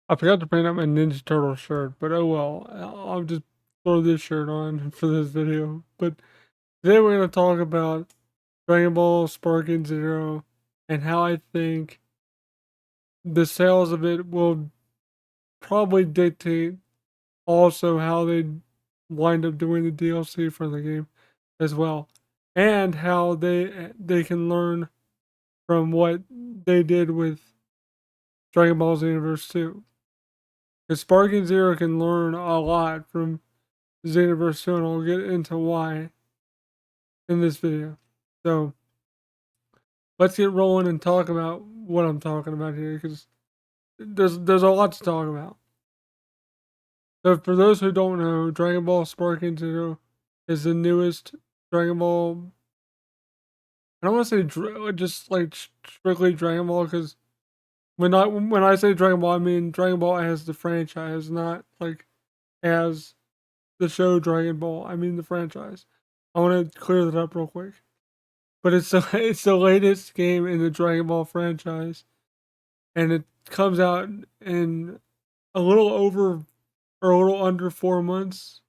I forgot to print out my Ninja Turtle shirt, but oh well. I'll just throw this shirt on for this video. But today we're going to talk about Dragon Ball Sparking Zero and how I think the sales of it will probably dictate also how they wind up doing the DLC for the game as well, and how they can learn from what they did with Dragon Ball Xenoverse 2. Because Sparking Zero can learn a lot from Xenoverse 2, and I'll get into why in this video. So let's get rolling and talk about what I'm talking about here, because there's a lot to talk about. So for those who don't know, Dragon Ball Sparking Zero is the newest Dragon Ball. I don't want to say just like strictly Dragon Ball, because when I say Dragon Ball, I mean Dragon Ball as the franchise, not like as the show Dragon Ball. I mean the franchise. I want to clear that up real quick. But it's the latest game in the Dragon Ball franchise, and it comes out in a little over or a little under 4 months,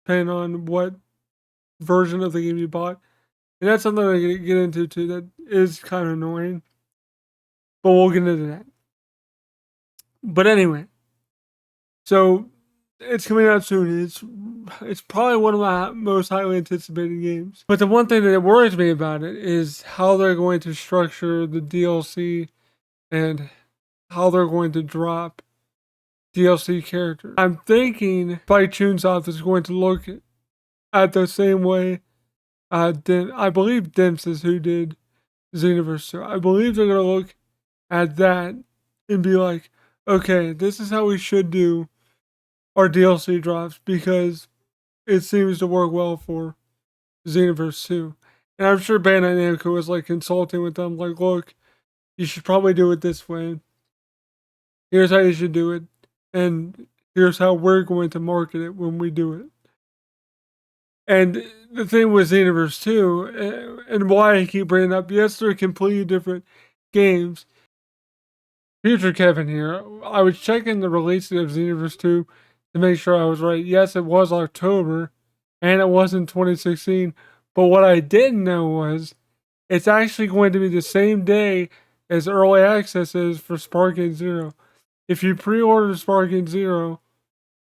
depending on what version of the game you bought. And that's something I get into too. That is kind of annoying, but we'll get into that. But anyway, so it's coming out soon. It's probably one of my most highly anticipated games. But the one thing that worries me about it is how they're going to structure the DLC and how they're going to drop DLC characters. I'm thinking probably Chunsoft is going to look at the same way I believe Dimps is who did Xenoverse 2. I believe they're going to look at that and be like, okay, this is how we should do our DLC drops because it seems to work well for Xenoverse 2. And I'm sure Bandai Namco was like consulting with them, like, look, you should probably do it this way. Here's how you should do it. And here's how we're going to market it when we do it. And the thing with Xenoverse 2, and why I keep bringing up, yes, they're completely different games. Future Kevin here. I was checking the release of Xenoverse 2 to make sure I was right. Yes, it was October, and it was in 2016. But what I didn't know was it's actually going to be the same day as early access is for Sparking Zero. If you pre-order Sparking Zero,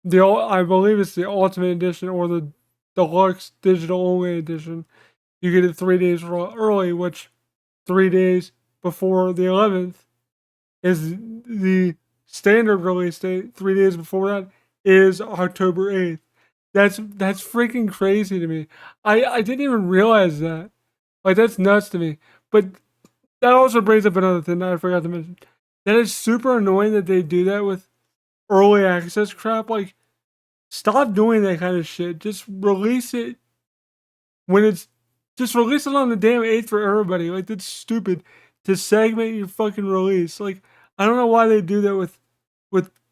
I believe it's the Ultimate Edition or the Deluxe Digital Only Edition, you get it 3 days early, which 3 days before the 11th is the standard release date. 3 days before that is October 8th. That's freaking crazy to me. I didn't even realize that. Like, that's nuts to me. But that also brings up another thing that I forgot to mention. That is super annoying that they do that with early access crap. Like, stop doing that kind of shit. Just release it when it's. Just release it on the damn 8th for everybody. Like, that's stupid to segment your fucking release. Like, I don't know why they do that with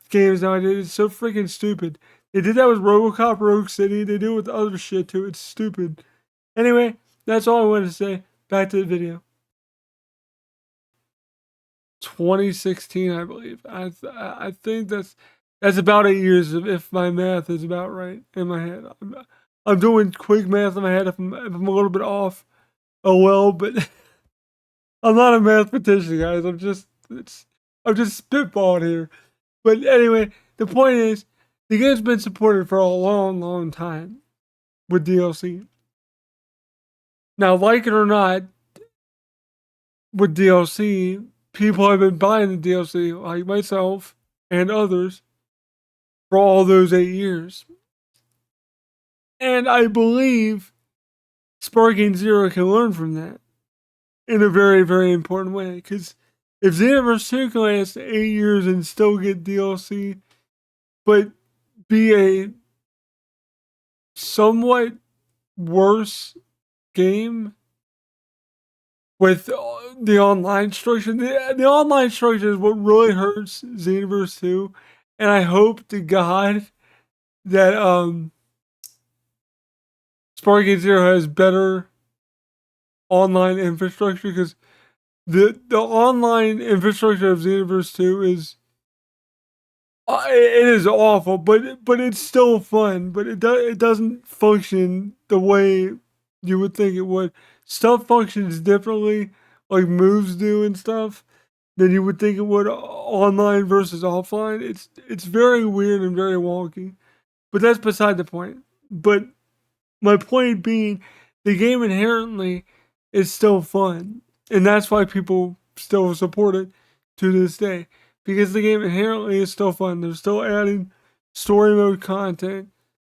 games nowadays. It's so freaking stupid. They did that with RoboCop Rogue City. They do it with other shit too. It's stupid. Anyway, that's all I wanted to say. Back to the video. 2016, I believe. I think that's about 8 years if my math is about right in my head. I'm doing quick math in my head if I'm a little bit off. Oh well, but I'm not a mathematician, guys. I'm just spitballing here. But anyway, the point is, the game's been supported for a long, long time with DLC. Now, like it or not, with DLC, people have been buying the DLC, like myself and others, for all those 8 years. And I believe Sparking Zero can learn from that in a very, very important way. Because if Xenoverse 2 can last 8 years and still get DLC, but be a somewhat worse game with the online structure, the online structure is what really hurts Xenoverse 2. And I hope to God that Sparking Zero has better online infrastructure, because the online infrastructure of Xenoverse 2 is It is awful, but it's still fun. But it doesn't function the way you would think it would. Stuff functions differently, like moves do and stuff, than you would think it would online versus offline. It's very weird and very wonky. But that's beside the point. But my point being, the game inherently is still fun, and that's why people still support it to this day. Because the game inherently is still fun. They're still adding story mode content.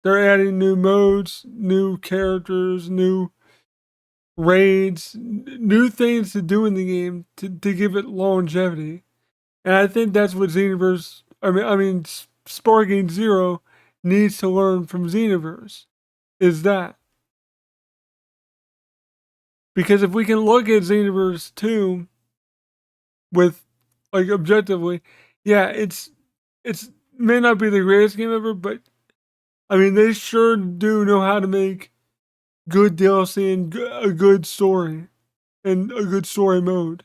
They're adding new modes, new characters, new raids, new things to do in the game to give it longevity. And I think that's what Xenoverse, Sparking Zero needs to learn from Xenoverse, is that. Because if we can look at Xenoverse 2 with, like, objectively, yeah, it's may not be the greatest game ever, but I mean, they sure do know how to make good DLC and a good story and a good story mode.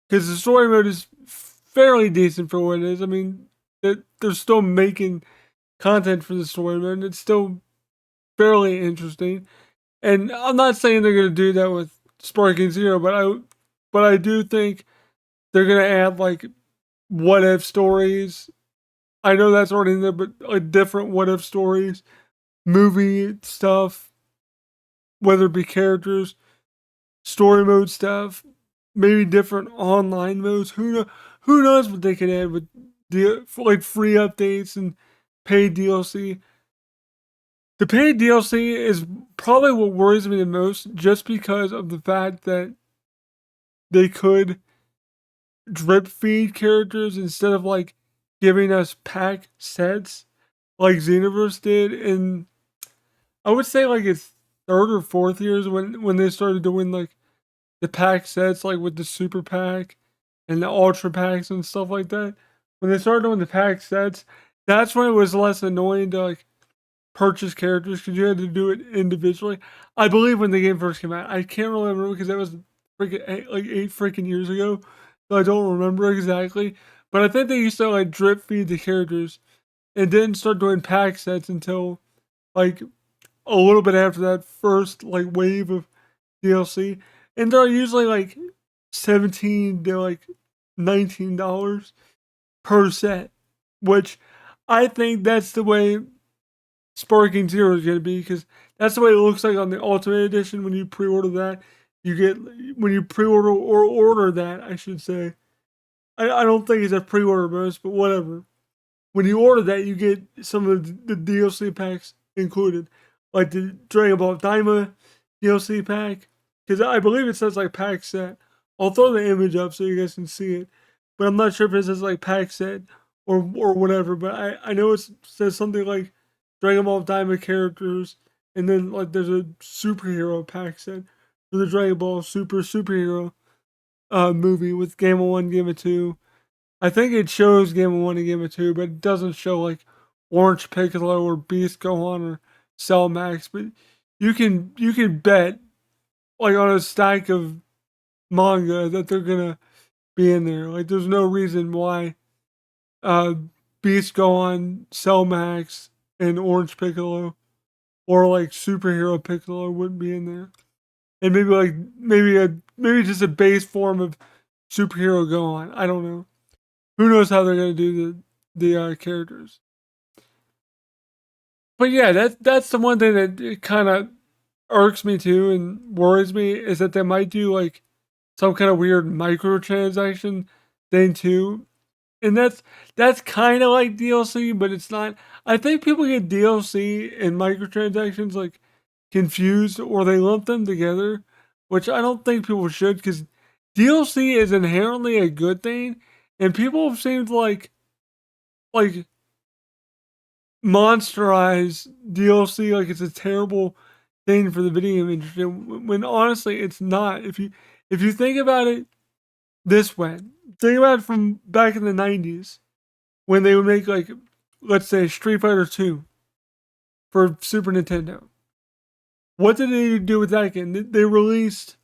Because the story mode is fairly decent for what it is. I mean, they're still making content for the story mode, and it's still fairly interesting. And I'm not saying they're going to do that with Sparking Zero, but I do think they're going to add, like, what if stories. I know that's already in there, but like different what if stories, movie stuff, whether it be characters, story mode stuff, maybe different online modes. Who knows what they can add with like free updates and paid DLC. The paid DLC is probably what worries me the most, just because of the fact that they could drip feed characters instead of, like, giving us pack sets like Xenoverse did in, I would say, like, its third or fourth years, when they started doing, like, the pack sets, like with the super pack and the ultra packs and stuff like that. When they started doing the pack sets, that's when it was less annoying to, like, purchase characters, because you had to do it individually. I believe when the game first came out, I can't really remember because that was like 8 freaking years ago, so I don't remember exactly. But I think they used to, like, drip feed the characters and didn't start doing pack sets until, like, a little bit after that first, like, wave of DLC, and they're usually like 17 to like $19 per set, which I think that's the way Sparking Zero is going to be, because that's the way it looks like on the Ultimate Edition. When you pre-order that, you get, when you pre-order or order that, I should say. I don't think it's a pre-order bonus, but whatever. When you order that, you get some of the DLC packs included, like the Dragon Ball Daima DLC pack, because I believe it says, like, pack set. I'll throw the image up so you guys can see it, but I'm not sure if it says, like, pack set or whatever. But I know it says something like Dragon Ball Daima characters, and then, like, there's a superhero pack set for the Dragon Ball Superhero movie with Game of One, Game of Two. I think it shows Game of One and Game of Two, but it doesn't show, like, Orange Piccolo or Beast Gohan or Cell Max. But you can bet, like, on a stack of manga that they're gonna be in there. Like, there's no reason why uh Beast Gohan, Cell Max, and Orange Piccolo, or like Superhero Piccolo, wouldn't be in there. And maybe just a base form of Superhero Gohan. I don't know. Who knows how they're gonna do the characters? But yeah, that's the one thing that kind of irks me too and worries me, is that they might do, like, some kind of weird microtransaction thing too, and that's kind of like DLC, but it's not. I think people get DLC and microtransactions, like, confused, or they lump them together, which I don't think people should, because DLC is inherently a good thing, and people seem to, like monsterize DLC like it's a terrible thing for the video game industry, when honestly it's not. If you think about it this way, think about it from back in the 90s, when they would make, like, let's say Street Fighter 2 for Super Nintendo. What did they do with that game? They released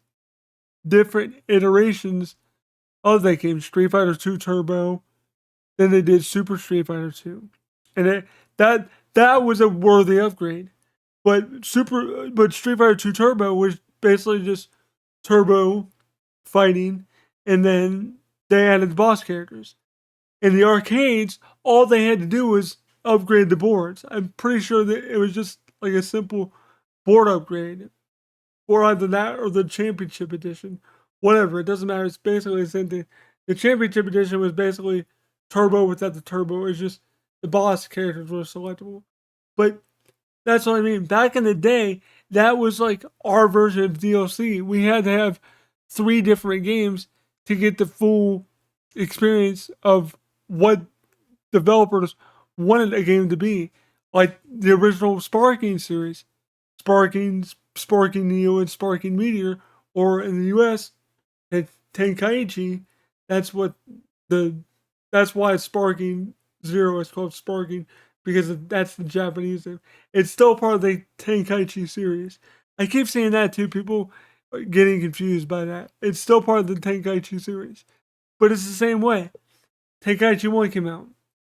different iterations of that game. Street Fighter 2 Turbo. than they did Super Street Fighter 2. And that was a worthy upgrade. But Street Fighter 2 Turbo was basically just turbo fighting, and then they added the boss characters. In the arcades, all they had to do was upgrade the boards. I'm pretty sure that it was just like a simple board upgrade, or either that or the Championship Edition. Whatever, it doesn't matter. It's basically the same thing. The Championship Edition was basically turbo without the turbo. It was just the boss characters were selectable. But that's what I mean. Back in the day, that was like our version of DLC. We had to have 3 different games to get the full experience of what developers wanted a game to be. Like the original Sparking series, Sparking Neo, and Sparking Meteor, or in the US, Tenkaichi. That's what that's why Sparking Zero is called Sparking, because that's the Japanese name. It's still part of the Tenkaichi series. I keep saying that too. People are getting confused by that. It's still part of the Tenkaichi series, but it's the same way. Tenkaichi 1 came out.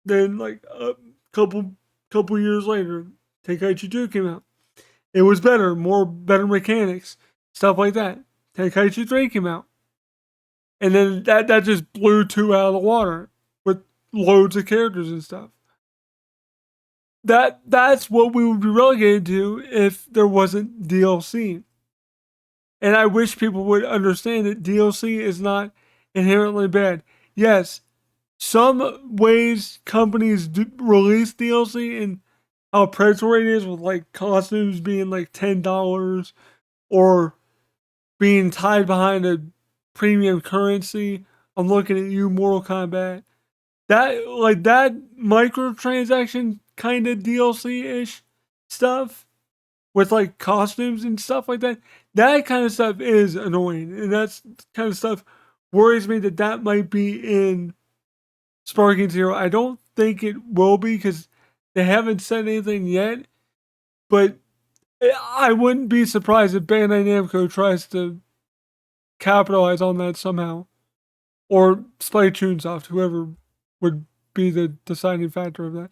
Then, like a couple years later, Tenkaichi 2 came out. It was better, better mechanics, stuff like that. Tenkaichi 3 came out. And then that just blew 2 out of the water with loads of characters and stuff. That's what we would be relegated to if there wasn't DLC. And I wish people would understand that DLC is not inherently bad. Yes, some ways companies release DLC and how predatory it is, with like costumes being like $10 or being tied behind a premium currency. I'm looking at you, Mortal Kombat. That microtransaction kind of DLC-ish stuff with like costumes and stuff like that. That kind of stuff is annoying, and that's kind of stuff worries me that might be in Sparking Zero. I don't think it will be because they haven't said anything yet, but I wouldn't be surprised if Bandai Namco tries to capitalize on that somehow, or Splatune whoever would be the deciding factor of that.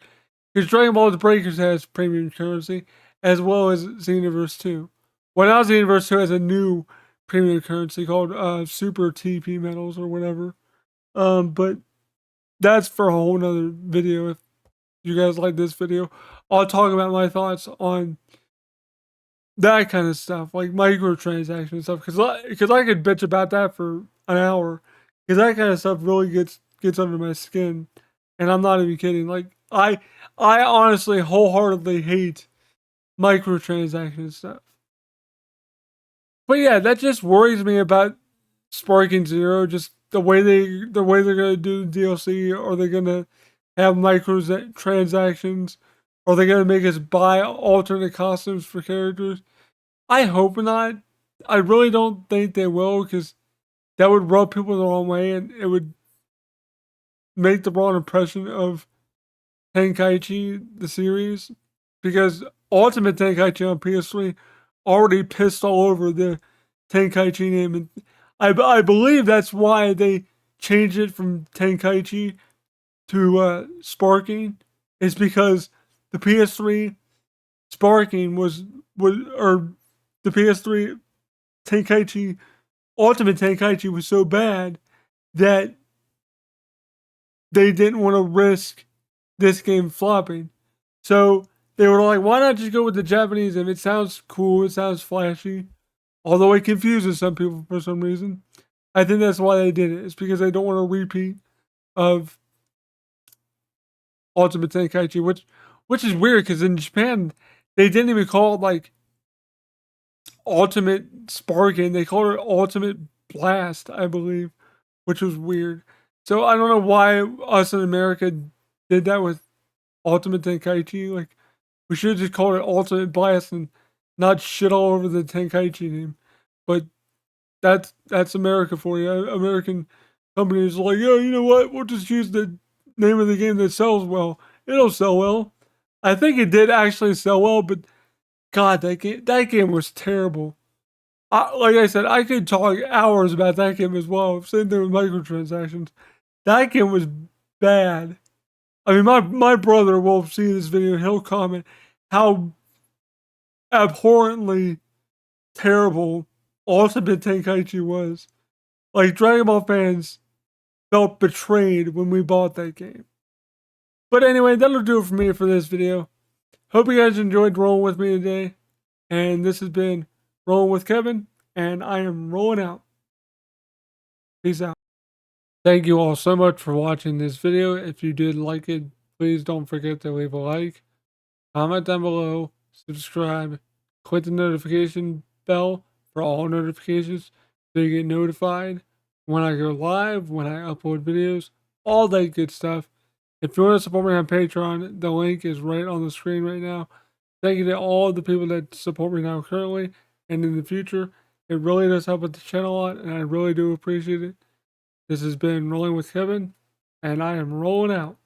Because Dragon Ball Breakers has premium currency, as well as Xenoverse 2. Well, now Xenoverse 2 has a new premium currency called Super TP Metals or whatever. But that's for a whole nother video. If you guys like this video, I'll talk about my thoughts on that kind of stuff, like microtransaction stuff, because I could bitch about that for an hour, because that kind of stuff really gets under my skin, and I'm not even kidding. Like I honestly wholeheartedly hate microtransaction stuff. But yeah, that just worries me about Sparking Zero. Just the way they're gonna do DLC. Are they gonna have microtransactions? Are they gonna make us buy alternate costumes for characters? I hope not. I really don't think they will, because that would rub people the wrong way, and it would make the wrong impression of Tenkaichi, the series, because Ultimate Tenkaichi on PS3 already pissed all over the Tenkaichi name, and I believe that's why they changed it from Tenkaichi to Sparking, is because the PS3 Sparking or the PS3 Tenkaichi, Ultimate Tenkaichi was so bad that they didn't want to risk this game flopping. So they were like, why not just go with the Japanese name? It sounds cool, it sounds flashy, although it confuses some people for some reason. I think that's why they did it. It's because they don't want a repeat of Ultimate Tenkaichi, which is weird, because in Japan, they didn't even call it like Ultimate Sparking. They called it Ultimate Blast, I believe, which was weird. So I don't know why us in America did that with Ultimate Tenkaichi. Like, we should have just called it Ultimate Blast and not shit all over the Tenkaichi name. But that's America for you. American companies are like, yeah, you know what? We'll just use the name of the game that sells well. It'll sell well. I think it did actually sell well, but God, that game was terrible. Like I said, I could talk hours about that game as well. Same thing with microtransactions. That game was bad. I mean, my brother will see this video and he'll comment how abhorrently terrible Ultimate Tenkaichi was. Like, Dragon Ball fans felt betrayed when we bought that game. But anyway, that'll do it for me for this video. Hope you guys enjoyed rolling with me today. And this has been Rolling with Kevin, and I am rolling out. Peace out. Thank you all so much for watching this video. If you did like it, please don't forget to leave a like, comment down below, subscribe, click the notification bell for all notifications so you get notified when I go live, when I upload videos, all that good stuff. If you want to support me on Patreon, the link is right on the screen right now. Thank you to all the people that support me now currently and in the future. It really does help with the channel a lot, and I really do appreciate it. This has been Rolling with Kevin, and I am rolling out.